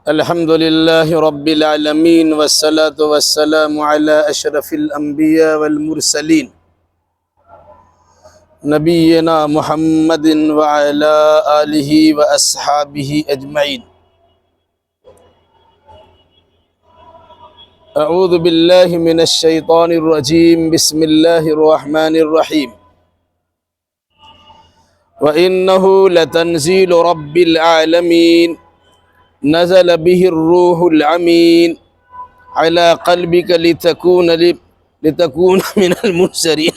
الحمد لله رب العالمين والصلاة والسلام على أشرف الأنبياء والمرسلين نبينا محمد وعلى آله وأصحابه أجمعين. أعوذ بالله من الشيطان الرجيم. بسم الله الرحمن الرحيم. وإنه لتنزيل رب العالمين نزل به الروح الأمين على قلبك لتكون من المنذرين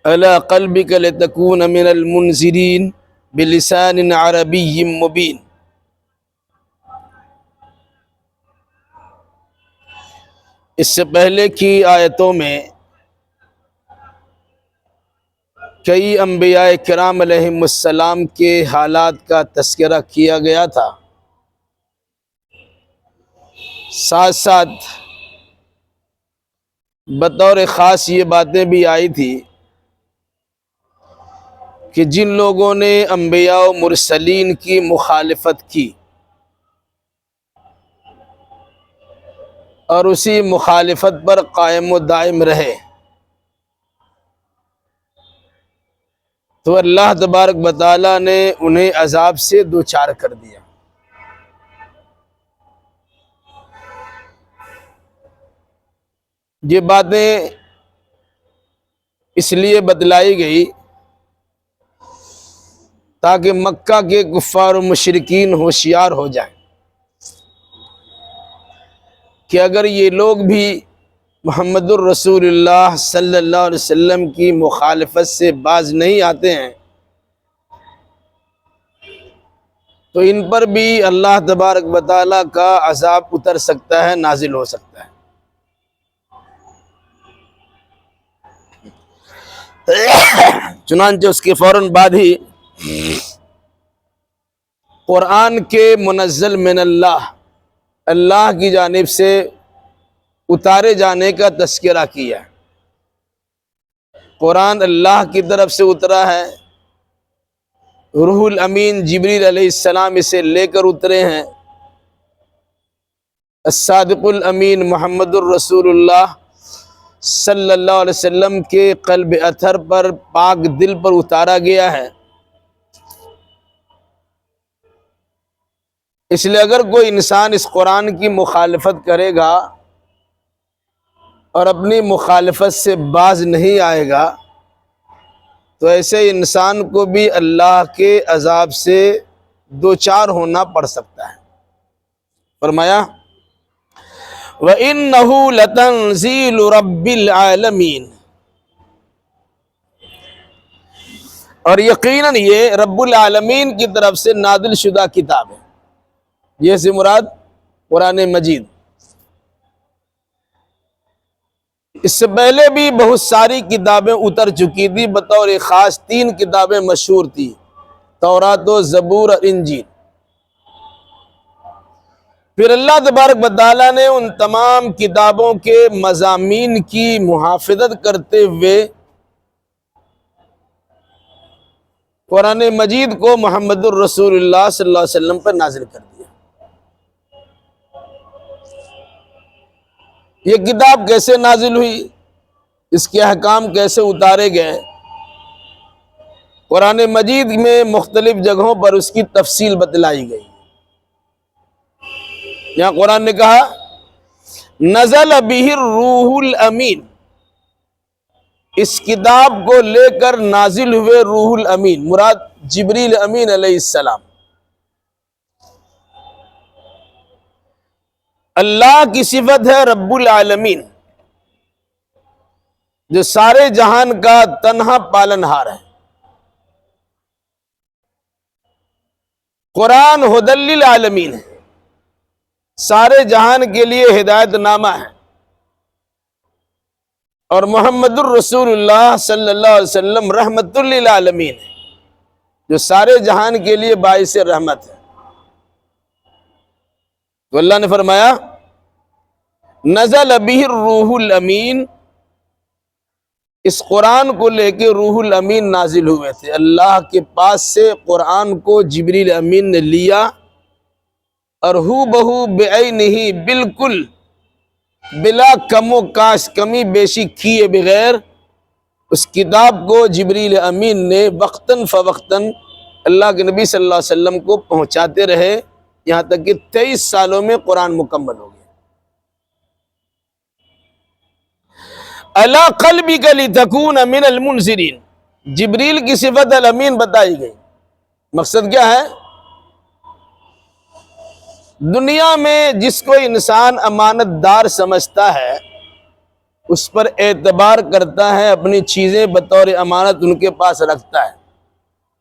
على قلبك لتكون من المنذرين بلسان عربي مبين. اس سے پہلے کی آیتوں میں کئی انبیاء کرام علیہم السلام کے حالات کا تذکرہ کیا گیا تھا، ساتھ ساتھ بطور خاص یہ باتیں بھی آئی تھی کہ جن لوگوں نے انبیاء و مرسلین کی مخالفت کی اور اسی مخالفت پر قائم و دائم رہے تو اللہ تبارک و تعالیٰ نے انہیں عذاب سے دوچار کر دیا. یہ باتیں اس لیے بتلائی گئی تاکہ مکہ کے کفار و مشرکین ہوشیار ہو جائیں کہ اگر یہ لوگ بھی محمد الرسول اللہ صلی اللہ علیہ وسلم کی مخالفت سے باز نہیں آتے ہیں تو ان پر بھی اللہ تبارک و تعالیٰ کا عذاب اتر سکتا ہے، نازل ہو سکتا ہے. چنانچہ اس کے فوراً بعد ہی قرآن کے منزل من اللہ کی جانب سے اتارے جانے کا تذکرہ کیا. قرآن اللہ کی طرف سے اترا ہے، روح الامین جبریل علیہ السلام اسے لے کر اترے ہیں. الصادق الامین محمد الرسول اللہ صلی اللہ علیہ وسلم کے قلب اطہر پر، پاک دل پر اتارا گیا ہے. اس لیے اگر کوئی انسان اس قرآن کی مخالفت کرے گا اور اپنی مخالفت سے باز نہیں آئے گا تو ایسے انسان کو بھی اللہ کے عذاب سے دوچار ہونا پڑ سکتا ہے. فرمایا وَإِنَّهُ لَتَنزِيلُ رَبِّ الْعَالَمِينَ، اور یقیناً یہ رب العالمین کی طرف سے نازل شدہ کتاب ہے. یہ سے مراد قرآن مجید. اس سے پہلے بھی بہت ساری کتابیں اتر چکی تھی، بطور خاص 3 کتابیں مشہور تھی، تورات و زبور اور انجیل. پھر اللہ تبارک و تعالیٰ نے ان تمام کتابوں کے مضامین کی محافظت کرتے ہوئے قرآن مجید کو محمد الرسول اللہ صلی اللہ علیہ وسلم پر نازل کر دیا. یہ کتاب کیسے نازل ہوئی، اس کے احکام کیسے اتارے گئے، قرآن مجید میں مختلف جگہوں پر اس کی تفصیل بتلائی گئی. یہاں قرآن نے کہا نزل بہ الروح الامین، اس کتاب کو لے کر نازل ہوئے روح الامین، مراد جبریل امین علیہ السلام. اللہ کی صفت ہے رب العالمین، جو سارے جہان کا تنہا پالن ہار ہے. قرآن ھدی للعالمین ہے، سارے جہان کے لیے ہدایت نامہ ہے. اور محمد الرسول اللہ صلی اللہ علیہ وسلم رحمت للعالمین ہے، جو سارے جہان کے لیے باعث رحمت ہے. تو اللہ نے فرمایا نزل بہ الروح الامین، اس قرآن کو لے کے روح الامین نازل ہوئے تھے۔ اللہ کے پاس سے قرآن کو جبریل امین نے لیا اور ہو بہو بعینہ، بالکل بلا کم و کاش، کمی بیشی کیے بغیر اس کتاب کو جبریل امین نے وقتاً فوقتاً اللہ کے نبی صلی اللہ علیہ وسلم کو پہنچاتے رہے، یہاں تک کہ 23 سالوں میں قرآن مکمل ہو گیا۔ علی قلبک لتکون من المنذرین، جبریل کی صفت الامین بتائی گئی۔ مقصد کیا ہے؟ دنیا میں جس کو انسان امانت دار سمجھتا ہے، اس پر اعتبار کرتا ہے، اپنی چیزیں بطور امانت ان کے پاس رکھتا ہے،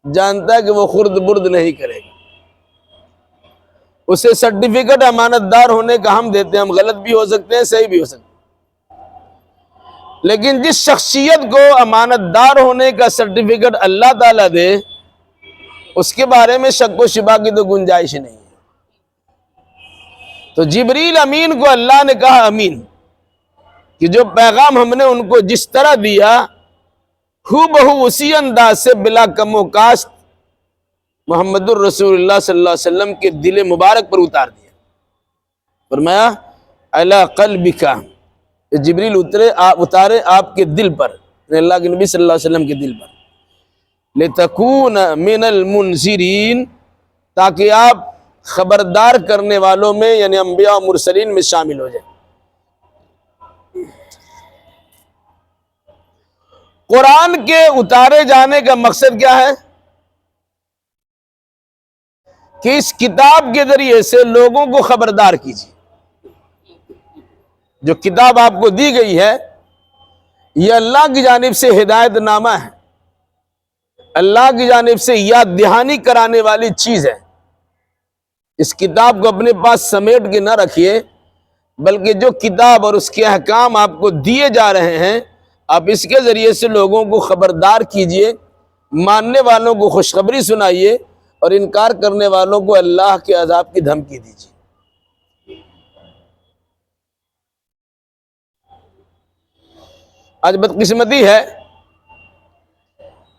جانتا ہے کہ وہ خرد برد نہیں کرے گا، اسے سرٹیفکیٹ امانت دار ہونے کا ہم دیتے ہیں، ہم غلط بھی ہو سکتے ہیں، صحیح بھی ہو سکتے ہیں، لیکن جس شخصیت کو امانت دار ہونے کا سرٹیفکیٹ اللہ تعالیٰ دے، اس کے بارے میں شک و شبہ کی تو گنجائش نہیں ہے۔ تو جبریل امین کو اللہ نے کہا امین، کہ جو پیغام ہم نے ان کو جس طرح دیا، ہو بہو اسی انداز سے بلا کم و کاست محمد الرسول اللہ صلی اللہ علیہ وسلم کے دل مبارک پر اتار دیا۔ فرمایا علی قلبک، جبریل اتارے آپ کے دل پر، اللہ کے نبی صلی اللہ علیہ وسلم کے دل پر، لتکون من المنذرین، تاکہ آپ خبردار کرنے والوں میں، یعنی انبیاء و مرسلین میں شامل ہو جائیں۔ قرآن کے اتارے جانے کا مقصد کیا ہے؟ کہ اس کتاب کے ذریعے سے لوگوں کو خبردار کیجیے۔ جو کتاب آپ کو دی گئی ہے، یہ اللہ کی جانب سے ہدایت نامہ ہے، اللہ کی جانب سے یاد دہانی کرانے والی چیز ہے۔ اس کتاب کو اپنے پاس سمیٹ کے نہ رکھیے، بلکہ جو کتاب اور اس کے احکام آپ کو دیے جا رہے ہیں، آپ اس کے ذریعے سے لوگوں کو خبردار کیجئے، ماننے والوں کو خوشخبری سنائیے اور انکار کرنے والوں کو اللہ کے عذاب کی دھمکی دیجیے۔ آج بدقسمتی ہے،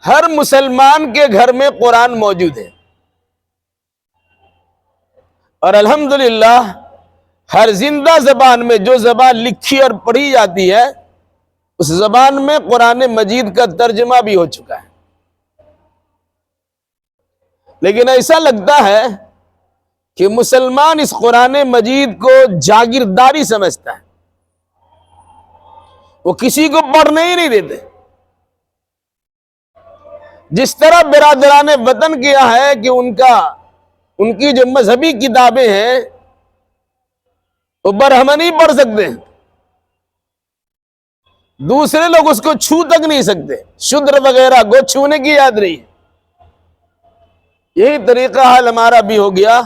ہر مسلمان کے گھر میں قرآن موجود ہے، اور الحمدللہ ہر زندہ زبان میں جو زبان لکھی اور پڑھی جاتی ہے، اس زبان میں قرآن مجید کا ترجمہ بھی ہو چکا ہے۔ لیکن ایسا لگتا ہے کہ مسلمان اس قرآن مجید کو جاگیرداری سمجھتا ہے، وہ کسی کو پڑھنے ہی نہیں دیتے۔ جس طرح برادران وطن کیا ہے کہ ان کی جو مذہبی کتابیں ہیں وہ برہمن ہی پڑھ سکتے ہیں، دوسرے لوگ اس کو چھو تک نہیں سکتے، شودر وغیرہ کو چھونے کی یاد نہیں ہے۔ یہی طریقہ حال ہمارا بھی ہو گیا،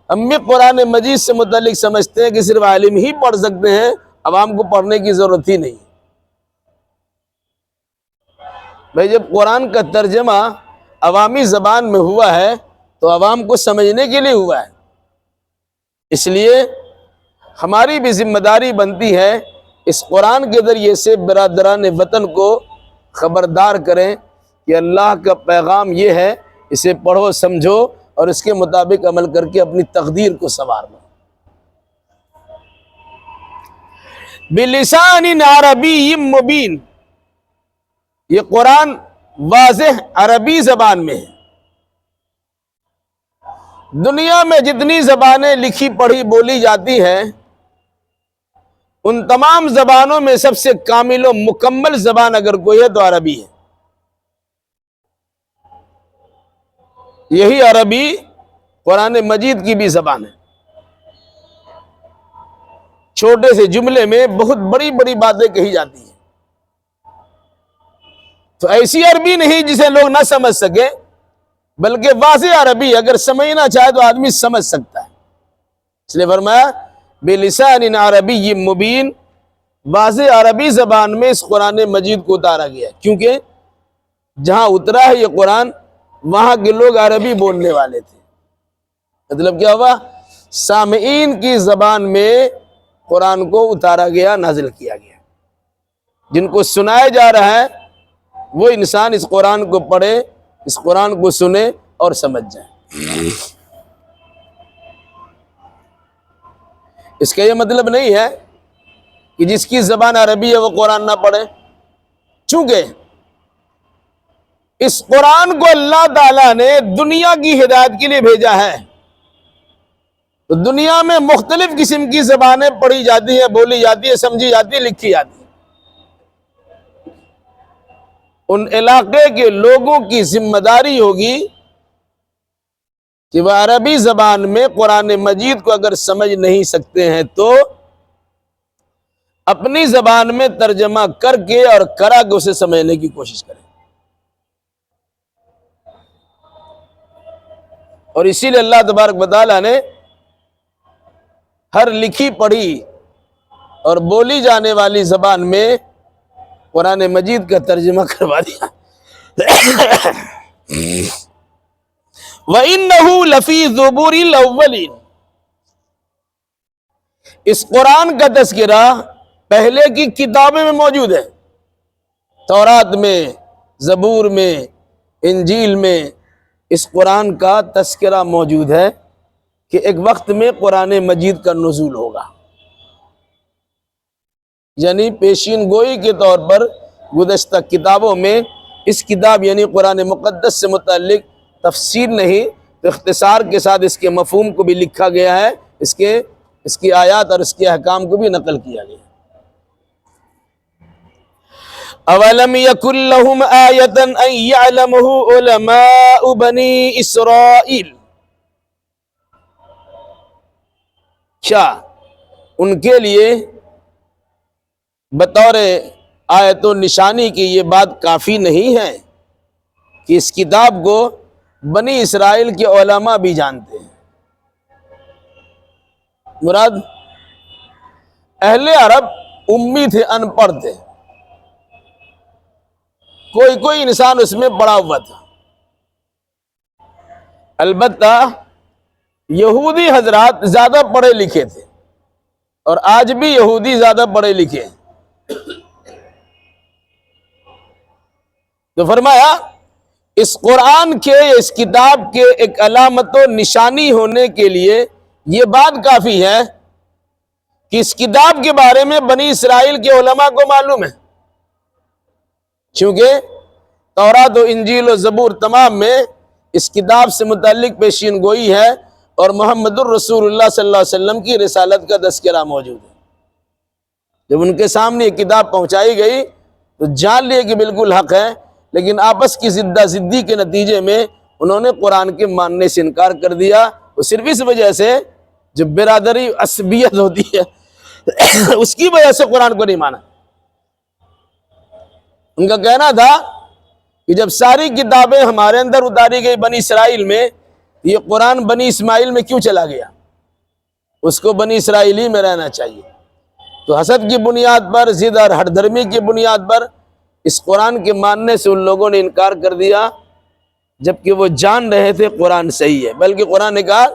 ہم بھی قرآن مجید سے متعلق سمجھتے ہیں کہ صرف عالم ہی پڑھ سکتے ہیں، عوام کو پڑھنے کی ضرورت ہی نہیں۔ بھائی جب قرآن کا ترجمہ عوامی زبان میں ہوا ہے تو عوام کو سمجھنے کے لیے ہوا ہے، اس لیے ہماری بھی ذمہ داری بنتی ہے اس قرآن کے ذریعے سے برادران وطن کو خبردار کریں کہ اللہ کا پیغام یہ ہے، اسے پڑھو، سمجھو اور اس کے مطابق عمل کر کے اپنی تقدیر کو سنوار لو۔ بلسان عربی مبین، یہ قرآن واضح عربی زبان میں ہے۔ دنیا میں جتنی زبانیں لکھی پڑھی بولی جاتی ہیں، ان تمام زبانوں میں سب سے کامل و مکمل زبان اگر کوئی ہے تو عربی ہے۔ یہی عربی قرآن مجید کی بھی زبان ہے۔ چھوٹے سے جملے میں بہت بڑی بڑی باتیں کہی جاتی ہیں، تو ایسی عربی نہیں جسے لوگ نہ سمجھ سکے، بلکہ واضح عربی، اگر سمجھنا چاہے تو آدمی سمجھ سکتا ہے۔ اس لیے فرمایا بلسان عربی مبین، واضح عربی زبان میں اس قرآن مجید کو اتارا گیا ہے، کیونکہ جہاں اترا ہے یہ قرآن وہاں کے لوگ عربی بولنے والے تھے۔ مطلب کیا ہوا؟ سامعین کی زبان میں قرآن کو اتارا گیا، نازل کیا گیا۔ جن کو سنایا جا رہا ہے وہ انسان اس قرآن کو پڑھے، اس قرآن کو سنے اور سمجھ جائے۔ اس کا یہ مطلب نہیں ہے کہ جس کی زبان عربی ہے وہ قرآن نہ پڑھے، چونکہ اس قرآن کو اللہ تعالیٰ نے دنیا کی ہدایت کے لیے بھیجا ہے، تو دنیا میں مختلف قسم کی زبانیں پڑھی جاتی ہیں، بولی جاتی ہے، سمجھی جاتی ہے، لکھی جاتی ہے۔ ان علاقے کے لوگوں کی ذمہ داری ہوگی کہ وہ عربی زبان میں قرآن مجید کو اگر سمجھ نہیں سکتے ہیں تو اپنی زبان میں ترجمہ کر کے اور کرا کے اسے سمجھنے کی کوشش کریں۔ اور اسی لیے اللہ تبارک و تعالیٰ نے ہر لکھی پڑھی اور بولی جانے والی زبان میں قرآن مجید کا ترجمہ کروا دیا۔ وَإِنَّهُ لَفِي زُبُرِ الْأَوَّلِينَ، اس قرآن کا تذکرہ پہلے کی کتابیں میں موجود ہے، تورات میں، زبور میں، انجیل میں اس قرآن کا تذکرہ موجود ہے کہ ایک وقت میں قرآن مجید کا نزول ہوگا، یعنی پیشین گوئی کے طور پر گزشتہ کتابوں میں اس کتاب یعنی قرآن مقدس سے متعلق تفصیل نہیں تو اختصار کے ساتھ اس کے مفہوم کو بھی لکھا گیا ہے، اس کی آیات اور اس کے احکام کو بھی نقل کیا گیا ہے۔ اولم یکن لہم آیۃ ان یعلمہ علماء بنی اسرائیل، کیا ان کے لیے بطور آیت و نشانی کی یہ بات کافی نہیں ہے کہ اس کتاب کو بنی اسرائیل کے علماء بھی جانتے ہیں؟ مراد اہل عرب امی تھے، ان پڑھ تھے، کوئی انسان اس میں پڑھا ہوا تھا۔ البتہ یہودی حضرات زیادہ پڑھے لکھے تھے، اور آج بھی یہودی زیادہ پڑھے لکھے ہیں۔ تو فرمایا اس قرآن کے، اس کتاب کے ایک علامت و نشانی ہونے کے لیے یہ بات کافی ہے کہ اس کتاب کے بارے میں بنی اسرائیل کے علماء کو معلوم ہے، چونکہ تورات و انجیل و زبور تمام میں اس کتاب سے متعلق پیشین گوئی ہے اور محمد الرسول اللہ صلی اللہ علیہ وسلم کی رسالت کا تذکرہ موجود ہے۔ جب ان کے سامنے یہ کتاب پہنچائی گئی تو جان لیے کہ بالکل حق ہے، لیکن آپس کی زدہ زدی کے نتیجے میں انہوں نے قرآن کے ماننے سے انکار کر دیا۔ وہ صرف اس وجہ سے جو برادری عصبیت ہوتی ہے اس کی وجہ سے قرآن کو نہیں مانا۔ ان کا کہنا تھا کہ جب ساری کتابیں ہمارے اندر اتاری گئی بنی اسرائیل میں، یہ قرآن بنی اسماعیل میں کیوں چلا گیا؟ اس کو بنی اسرائیلی میں رہنا چاہیے۔ تو حسد کی بنیاد پر، ضد اور ہٹ دھرمی کی بنیاد پر اس قرآن کے ماننے سے ان لوگوں نے انکار کر دیا، جبکہ وہ جان رہے تھے قرآن صحیح ہے۔ بلکہ قرآن نے کہا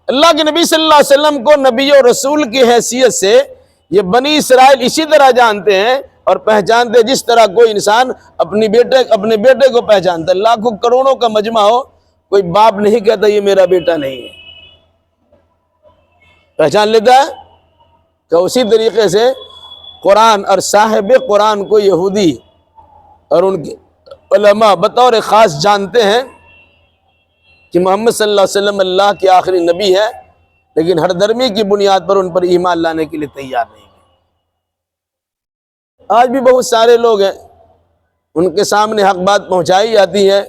اللہ کے نبی صلی اللہ علیہ وسلم کو نبی و رسول کی حیثیت سے یہ بنی اسرائیل اسی طرح جانتے ہیں اور پہچانتے ہیں جس طرح کوئی انسان اپنے بیٹے کو پہچانتا ہے۔ لاکھوں کروڑوں کا مجمع ہو، کوئی باپ نہیں کہتا یہ میرا بیٹا نہیں ہے، پہچان لیتا ہے۔ کہ اسی طریقے سے قرآن اور صاحب قرآن کو یہودی اور ان کے علماء بطور خاص جانتے ہیں کہ محمد صلی اللہ علیہ وسلم اللہ کے آخری نبی ہے، لیکن ہر درمی کی بنیاد پر ان پر ایمان لانے کے لیے تیار نہیں ہے۔ آج بھی بہت سارے لوگ ہیں، ان کے سامنے حق بات پہنچائی جاتی ہے،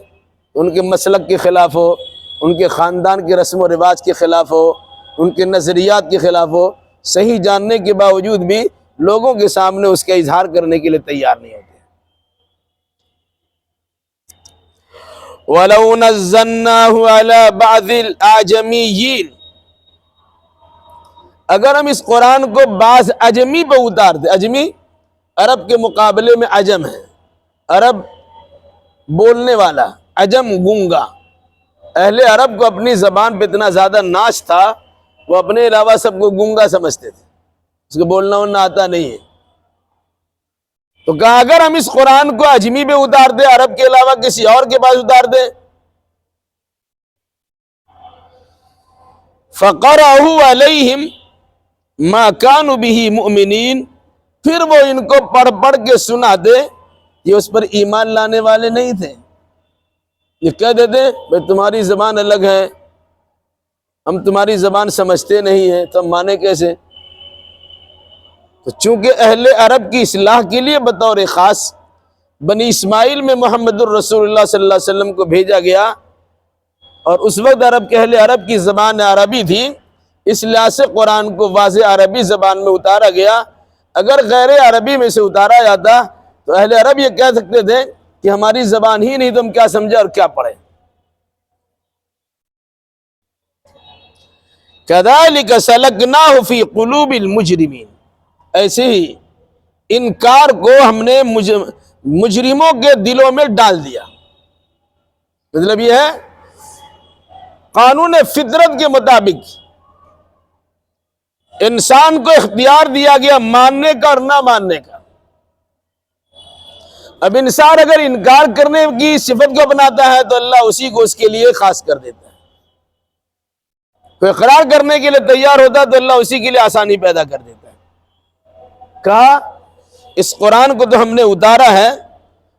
ان کے مسلک کے خلاف ہو، ان کے خاندان کے رسم و رواج کے خلاف ہو، ان کے نظریات کے خلاف ہو، صحیح جاننے کے باوجود بھی لوگوں کے سامنے اس کا اظہار کرنے کے لیے تیار نہیں ہوتے۔ وَلَوْ نَزَّلْنَاهُ عَلَى بَعْضِ الْأَعْجَمِيِّينَ، اگر ہم اس قرآن کو بعض عجمی پہ اتار دیں، عجمی عرب کے مقابلے میں عجم ہے، عرب بولنے والا، عجم گونگا۔ اہل عرب کو اپنی زبان پہ اتنا زیادہ ناز تھا، وہ اپنے علاوہ سب کو گونگا سمجھتے تھے، اس کو بولنا آتا نہیں ہے۔ تو کہا اگر ہم اس قرآن کو اجمی میں اتار دیں، عرب کے علاوہ کسی اور کے پاس اتار دیں، فَقَرَأُهُ عَلَيْهِمْ مَا كَانُوا بِهِ مُؤْمِنِينَ، پھر وہ ان کو پڑھ پڑھ کے سنا دے، یہ اس پر ایمان لانے والے نہیں تھے، یہ کہہ دیتے بھئی تمہاری زبان الگ ہے، ہم تمہاری زبان سمجھتے نہیں ہیں، تو ہم مانے کیسے؟ تو چونکہ اہل عرب کی اصلاح کے لیے بطور خاص بنی اسماعیل میں محمد الرسول اللہ صلی اللہ علیہ وسلم کو بھیجا گیا، اور اس وقت اہل عرب کی زبان عربی تھی، اس لحاظ سے قرآن کو واضح عربی زبان میں اتارا گیا۔ اگر غیر عربی میں سے اتارا جاتا تو اہل عرب یہ کہہ سکتے تھے کہ ہماری زبان ہی نہیں، تم کیا سمجھے اور کیا پڑھے۔ كَذَلِكَ سَلَكْنَاهُ فِي قُلُوبِ الْمُجْرِمِينَ، ایسے ہی انکار کو ہم نے مجرموں کے دلوں میں ڈال دیا۔ مطلب یہ ہے قانون فطرت کے مطابق انسان کو اختیار دیا گیا ماننے کا اور نہ ماننے کا۔ اب انسان اگر انکار کرنے کی صفت کو اپناتا ہے تو اللہ اسی کو اس کے لیے خاص کر دیتا ہے، کوئی اقرار کرنے کے لیے تیار ہوتا ہے تو اللہ اسی کے لیے آسانی پیدا کر دیتا ہے۔ کہا اس قرآن کو تو ہم نے اتارا ہے،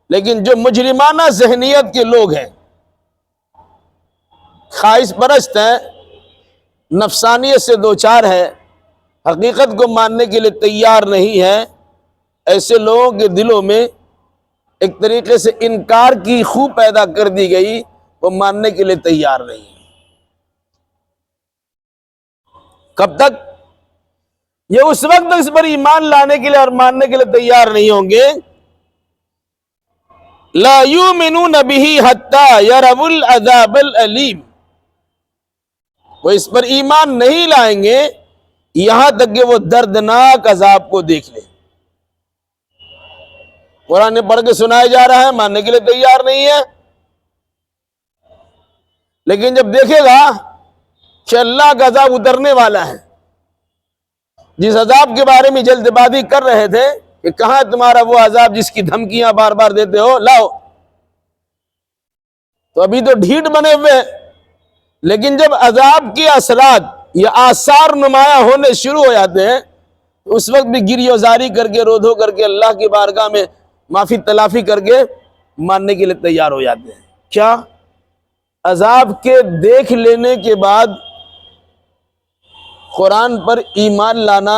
لیکن جو مجرمانہ ذہنیت کے لوگ ہیں، خواہش پرست ہیں، نفسانیت سے دوچار ہے، حقیقت کو ماننے کے لیے تیار نہیں ہے، ایسے لوگوں کے دلوں میں ایک طریقے سے انکار کی خو پیدا کر دی گئی، وہ ماننے کے لیے تیار نہیں ہے۔ کب تک؟ یہ اس وقت تک اس پر ایمان لانے کے لیے اور ماننے کے لیے تیار نہیں ہوں گے، لا یؤمنون بہ حتی یروا العذاب الالیم، وہ اس پر ایمان نہیں لائیں گے یہاں تک کہ وہ دردناک عذاب کو دیکھ لیں۔ قرآن پڑھ کے سنایا جا رہا ہے، ماننے کے لیے تیار نہیں ہے، لیکن جب دیکھے گا کہ اللہ کا عذاب اترنے والا ہے، جس عذاب کے بارے میں جلد بازی کر رہے تھے کہ کہاں تمہارا وہ عذاب جس کی دھمکیاں بار بار دیتے ہو، لاؤ، تو ابھی تو ڈھیٹ بنے ہوئے ہیں، لیکن جب عذاب کے اثرات یا آثار نمایاں ہونے شروع ہو جاتے ہیں تو اس وقت بھی گریہ وزاری کر کے رو دھو کر کے اللہ کی بارگاہ میں معافی تلافی کر کے ماننے کے لیے تیار ہو جاتے ہیں۔ کیا عذاب کے دیکھ لینے کے بعد قرآن پر ایمان لانا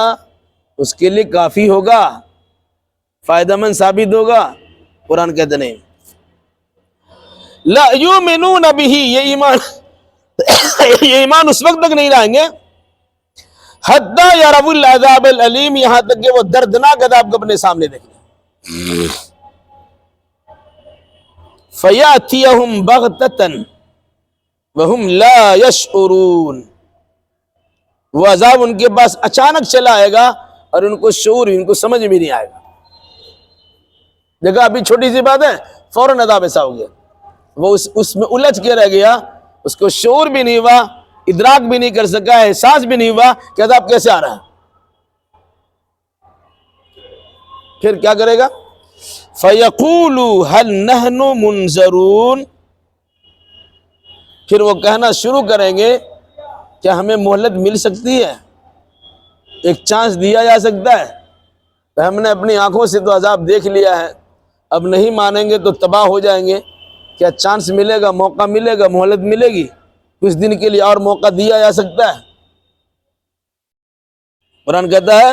اس کے لیے کافی ہوگا، فائدہ مند ثابت ہوگا؟ قرآن کہتے نہیں، لا یؤمنون بہ، یہ ایمان اس وقت تک نہیں لائیں گے حتی یروا العذاب العلیم، یہاں تک کہ وہ دردناک عذاب کو اپنے سامنے دیکھ لیں۔ فیاتیہم بغتۃ وہم لا یشعرون، وہ عذاب ان کے پاس اچانک چلا آئے گا اور ان کو شعور، ان کو سمجھ بھی نہیں آئے گا۔ دیکھا ابھی چھوٹی سی بات ہے، فوراً عذاب ایسا ہو گیا، وہ اس میں الجھ کے رہ گیا، اس کو شعور بھی نہیں ہوا، ادراک بھی نہیں کر سکا، احساس بھی نہیں ہوا کہ عذاب کیسے آ رہا ہے۔ پھر کیا کرے گا؟ فَيَقُولُوا هَلْ نَحْنُ مُنظَرُونَ، پھر وہ کہنا شروع کریں گے کیا ہمیں مہلت مل سکتی ہے، ایک چانس دیا جا سکتا ہے؟ ہم نے اپنی آنکھوں سے تو عذاب دیکھ لیا ہے، اب نہیں مانیں گے تو تباہ ہو جائیں گے، کیا چانس ملے گا، موقع ملے گا، مہلت ملے گی، کچھ دن کے لیے اور موقع دیا جا سکتا ہے؟ قرآن کہتا ہے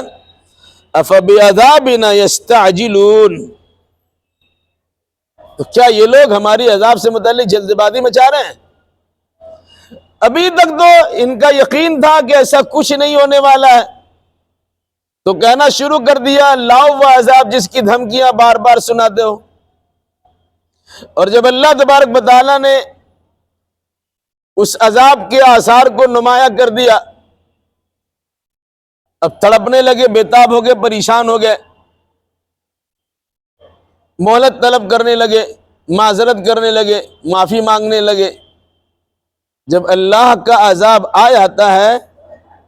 أَفَبِعَذَابِنَا يَسْتَعْجِلُونَ، تو کیا یہ لوگ ہماری عذاب سے متعلق جلد بازی مچا رہے ہیں؟ ابھی تک تو ان کا یقین تھا کہ ایسا کچھ نہیں ہونے والا ہے، تو کہنا شروع کر دیا لاؤ وہ عذاب جس کی دھمکیاں بار بار سناتے ہو۔ اور جب اللہ تبارک و تعالیٰ نے اس عذاب کے آثار کو نمایاں کر دیا، اب تڑپنے لگے، بےتاب ہو گئے، پریشان ہو گئے، مہلت طلب کرنے لگے، معذرت کرنے لگے، معافی مانگنے لگے۔ جب اللہ کا عذاب آ جاتا ہے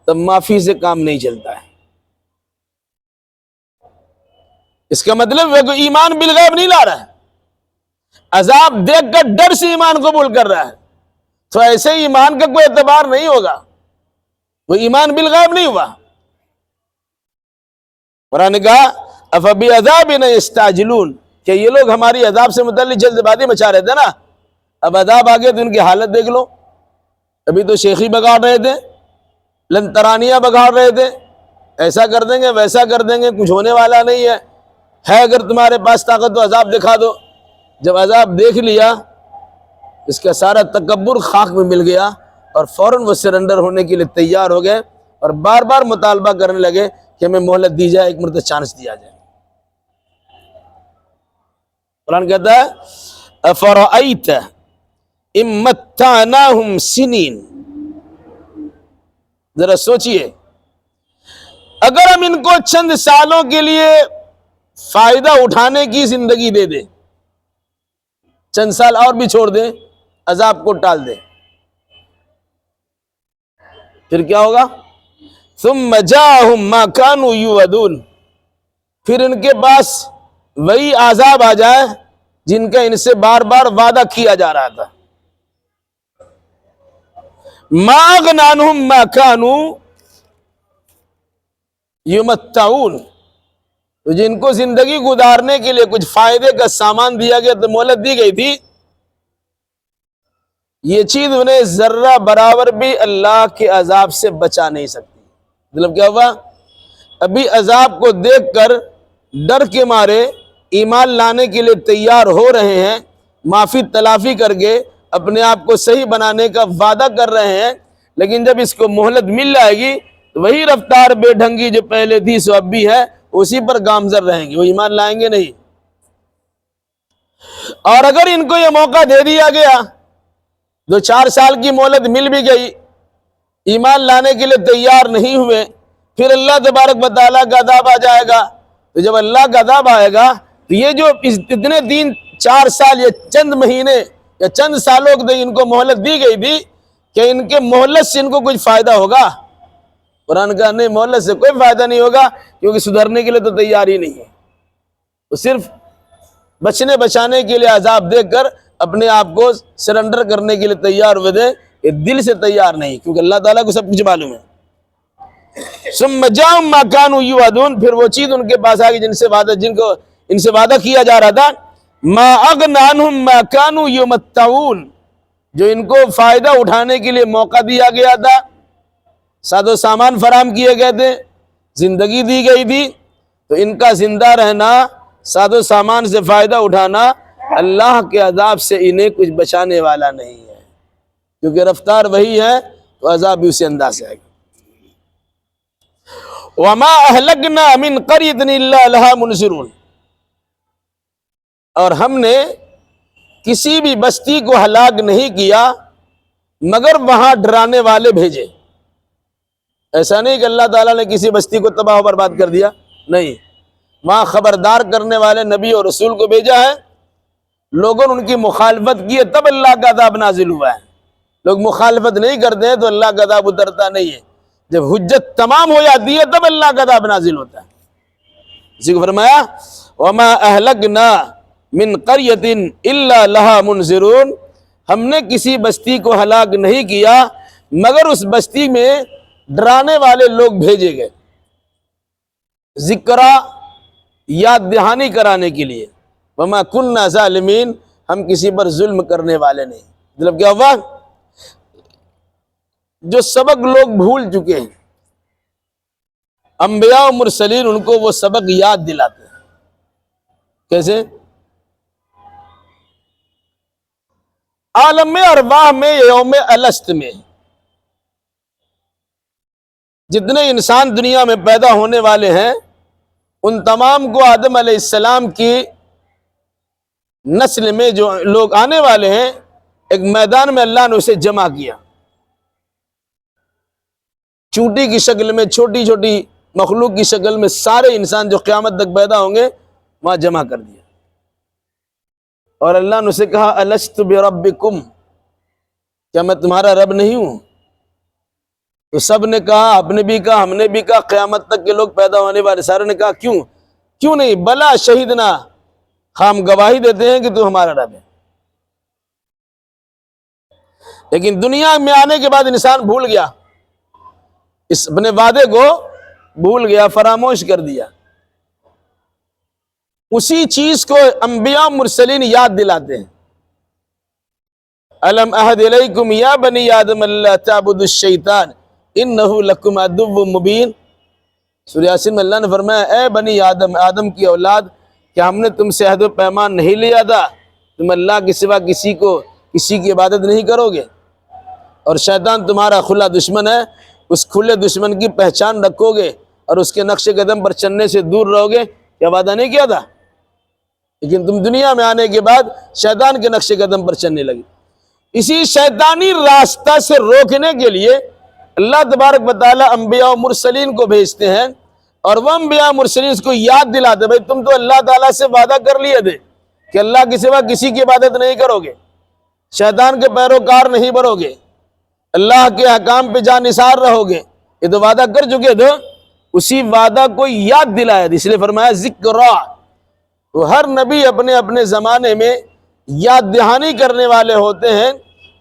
تب معافی سے کام نہیں چلتا ہے۔ اس کا مطلب وہ کوئی ایمان بالغیب نہیں لا رہا ہے، عذاب دیکھ کر ڈر سے ایمان قبول کر رہا ہے، تو ایسے ایمان کا کوئی اعتبار نہیں ہوگا، وہ ایمان بالغیب نہیں ہوا۔ قرآن نے کہا افبعذابنا یستعجلون، کہ یہ لوگ ہماری عذاب سے متعلق جلد بازی مچا رہے تھے نا، اب عذاب آ گیا تو ان کی حالت دیکھ لو، ابھی تو شیخی بگاڑ رہے تھے، لنترانیاں بگاڑ رہے تھے، ایسا کر دیں گے ویسا کر دیں گے، کچھ ہونے والا نہیں ہے اگر تمہارے پاس طاقت تو عذاب دکھا دو۔ جب عذاب دیکھ لیا اس کا سارا تکبر خاک میں مل گیا، اور فوراً وہ سرنڈر ہونے کے لیے تیار ہو گئے، اور بار بار مطالبہ کرنے لگے کہ ہمیں مہلت دی جائے، ایک مرتبہ چانس دیا جائے۔ قرآن کہتا ہے افرأیت ان متعناہم سنین، ذرا سوچئے اگر ہم ان کو چند سالوں کے لیے فائدہ اٹھانے کی زندگی دے دیں، چند سال اور بھی چھوڑ دیں، عذاب کو ٹال دیں، پھر کیا ہوگا؟ ثم جاءہم ما كانوا یوعدون، پھر ان کے پاس وہی عذاب آ جائے جن کا ان سے بار بار وعدہ کیا جا رہا تھا۔ ما اغنی عنہم ما كانوا یمتعون، تو جن کو زندگی گزارنے کے لیے کچھ فائدے کا سامان دیا گیا تو مہلت دی گئی تھی، یہ چیز انہیں ذرہ برابر بھی اللہ کے عذاب سے بچا نہیں سکتی۔ مطلب کیا ہوا؟ ابھی عذاب کو دیکھ کر ڈر کے مارے ایمان لانے کے لیے تیار ہو رہے ہیں، معافی تلافی کر کے اپنے آپ کو صحیح بنانے کا وعدہ کر رہے ہیں، لیکن جب اس کو مہلت مل جائے گی تو وہی رفتار بے ڈھنگی جو پہلے تھی سو اب بھی ہے، اسی پر گامزن رہیں گے، وہ ایمان لائیں گے نہیں۔ اور اگر ان کو یہ موقع دے دیا گیا، 2-4 سال کی مہلت مل بھی گئی، ایمان لانے کے لیے تیار نہیں ہوئے، پھر اللہ تبارک و تعالیٰ کا عذاب آ جائے گا، تو جب اللہ کا عذاب آئے گا تو یہ جو اتنے دن 4 سال یا چند مہینے یا چند سالوں کے ان کو مہلت دی گئی تھی، کہ ان کے مہلت سے ان کو کچھ فائدہ ہوگا؟ قرآن کا نہیں، مہلت سے کوئی فائدہ نہیں ہوگا، کیونکہ سدھرنے کے لیے تو تیار ہی نہیں ہے، وہ صرف بچنے بچانے کے لیے عذاب دیکھ کر اپنے آپ کو سرنڈر کرنے کے لیے تیار ہوئے تھے، یہ دل سے تیار نہیں، کیونکہ اللہ تعالیٰ کو سب کچھ معلوم ہے۔ ثم جاءہم ما كانوا یوعدون، پھر وہ چیز ان کے پاس آ گئی جن کو ان سے وعدہ کیا جا رہا تھا، ما اغنی عنہم ما كانوا یمتعون، جو ان کو فائدہ اٹھانے کے لیے موقع دیا گیا تھا، ساز و سامان فراہم کیے گئے تھے، زندگی دی گئی تھی، تو ان کا زندہ رہنا، ساز و سامان سے فائدہ اٹھانا اللہ کے عذاب سے انہیں کچھ بچانے والا نہیں ہے، کیونکہ رفتار وہی ہے تو عذاب بھی اسی انداز سے آئے گا۔ وما اہلکنا من قریۃ الا لها منذرون، اور ہم نے کسی بھی بستی کو ہلاک نہیں کیا مگر وہاں ڈرانے والے بھیجے۔ ایسا نہیں کہ اللہ تعالیٰ نے کسی بستی کو تباہ و برباد کر دیا، نہیں، وہاں خبردار کرنے والے نبی اور رسول کو بھیجا ہے، لوگوں نے ان کی مخالفت کی ہے تب اللہ کا عذاب نازل ہوا ہے۔ لوگ مخالفت نہیں کرتے ہیں تو اللہ کا عذاب اترتا نہیں ہے، جب حجت تمام ہو جاتی ہے تب اللہ کا عذاب نازل ہوتا ہے۔ اسی کو فرمایا وما اہلکنا من قریۃ الا لها منذرون، ہم نے کسی بستی کو ہلاک نہیں کیا مگر اس بستی میں ڈرانے والے لوگ بھیجے گئے، ذکرہ یاد دہانی کرانے کے لیے۔ وما کننا ظالمین، ہم کسی پر ظلم کرنے والے نہیں۔ مطلب کیا ہوا؟ جو سبق لوگ بھول چکے ہیں، انبیاء و مرسلین ان کو وہ سبق یاد دلاتے ہیں۔ کیسے؟ عالم ارواح میں، یوم الست میں، جتنے انسان دنیا میں پیدا ہونے والے ہیں ان تمام کو آدم علیہ السلام کی نسل میں جو لوگ آنے والے ہیں، ایک میدان میں اللہ نے اسے جمع کیا، چونٹی کی شکل میں، چھوٹی چھوٹی مخلوق کی شکل میں، سارے انسان جو قیامت تک پیدا ہوں گے وہاں جمع کر دیا، اور اللہ نے اسے کہا الست بربکم، کیا میں تمہارا رب نہیں ہوں؟ تو سب نے کہا، آپ نے بھی کہا، ہم نے بھی کہا، قیامت تک کے لوگ پیدا ہونے والے سارے نے کہا کیوں؟ کیوں نہیں؟ بلا شہیدنا، ہم گواہی دیتے ہیں کہ تو ہمارا رب ہے۔ لیکن دنیا میں آنے کے بعد انسان بھول گیا، اس اپنے وعدے کو بھول گیا، فراموش کر دیا۔ اسی چیز کو انبیاء مرسلین یاد دلاتے ہیں۔ الم احد الیکم یا بنی آدم اللہ تعبدوا الشیطان انہ لکم عدو مبین۔ سورہ یاسین میں اللہ نے فرمایا اے بنی آدم، آدم کی اولاد، کیا ہم نے تم سے عہد و پیمان نہیں لیا تھا تم اللہ کے سوا کسی کی عبادت نہیں کرو گے؟ اور شیطان تمہارا کھلا دشمن ہے، اس کھلے دشمن کی پہچان رکھو گے اور اس کے نقش قدم پر چلنے سے دور رہو گے، کیا وعدہ نہیں کیا تھا؟ لیکن تم دنیا میں آنے کے بعد شیطان کے نقش قدم پر چلنے لگے۔ اسی شیطانی راستہ سے روکنے کے لیے اللہ تبارک و تعالیٰ انبیاء و مرسلین کو بھیجتے ہیں، اور وہ انبیاء و مرسلین اس کو یاد دلاتے بھائی تم تو اللہ تعالیٰ سے وعدہ کر لیے تھے کہ اللہ کے سوا کسی کی عبادت نہیں کرو گے، شیطان کے پیروکار نہیں بنو گے، اللہ کے احکام پہ جان نثار رہو گے، یہ تو وعدہ کر چکے تھے۔ اسی وعدہ کو یاد دلایا، اس لیے فرمایا ذکرا۔ تو ہر نبی اپنے اپنے زمانے میں یاد دہانی کرنے والے ہوتے ہیں،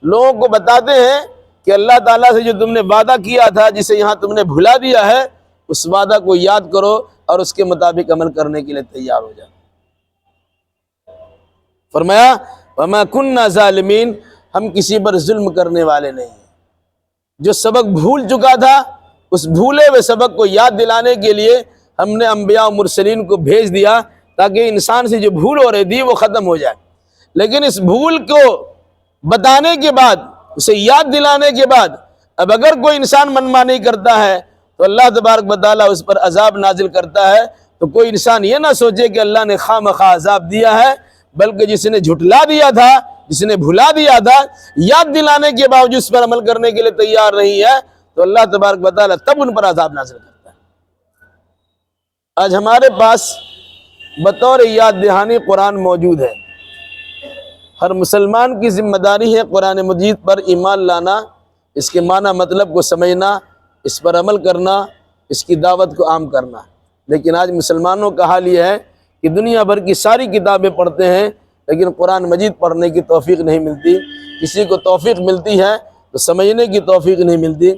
لوگوں کو بتاتے ہیں کہ اللہ تعالیٰ سے جو تم نے وعدہ کیا تھا، جسے یہاں تم نے بھلا دیا ہے، اس وعدہ کو یاد کرو اور اس کے مطابق عمل کرنے کے لیے تیار ہو جاؤ۔ فرمایا وَمَا كُنَّا ظَالِمِينَ، ہم کسی پر ظلم کرنے والے نہیں ہیں۔ جو سبق بھول چکا تھا، اس بھولے ہوئے سبق کو یاد دلانے کے لیے ہم نے انبیاء و مرسلین کو بھیج دیا تاکہ انسان سے جو بھول ہو رہی تھی وہ ختم ہو جائے۔ لیکن اس بھول کو بتانے کے بعد، اسے یاد دلانے کے بعد، اب اگر کوئی انسان منمانی کرتا ہے تو اللہ تبارک و تعالیٰ اس پر عذاب نازل کرتا ہے۔ تو کوئی انسان یہ نہ سوچے کہ اللہ نے خواہ مخواہ عذاب دیا ہے، بلکہ جس نے جھٹلا دیا تھا، جس نے بھلا دیا تھا، یاد دلانے کے باوجود اس پر عمل کرنے کے لیے تیار نہیں ہے، تو اللہ تبارک و تعالیٰ تب ان پر عذاب نازل کرتا ہے۔ آج ہمارے پاس بطور یاد دہانی قرآن موجود ہے۔ ہر مسلمان کی ذمہ داری ہے قرآن مجید پر ایمان لانا، اس کے معنی مطلب کو سمجھنا، اس پر عمل کرنا، اس کی دعوت کو عام کرنا۔ لیکن آج مسلمانوں کا حال یہ ہے کہ دنیا بھر کی ساری کتابیں پڑھتے ہیں لیکن قرآن مجید پڑھنے کی توفیق نہیں ملتی۔ کسی کو توفیق ملتی ہے تو سمجھنے کی توفیق نہیں ملتی،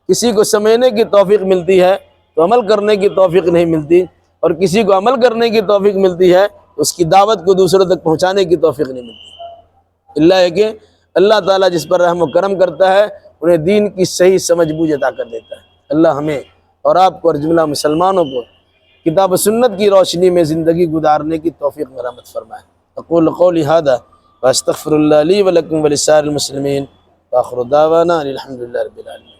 کسی کو سمجھنے کی توفیق ملتی ہے تو عمل کرنے کی توفیق نہیں ملتی، اور کسی کو عمل کرنے کی توفیق ملتی ہے تو اس کی دعوت کو دوسروں تک پہنچانے کی توفیق نہیں ملتی۔ اللہ ہے کہ اللہ تعالیٰ جس پر رحم و کرم کرتا ہے انہیں دین کی صحیح سمجھ بوجھ عطا کر دیتا ہے۔ اللہ ہمیں اور آپ کو اور جملہ مسلمانوں کو کتاب و سنت کی روشنی میں زندگی گزارنے کی توفیق مرحمت فرمائے۔ اقول قولی ھذا واستغفر اللہ لی ولکم ولسائر المسلمین وآخر دعوانا الحمد للہ رب العالمین۔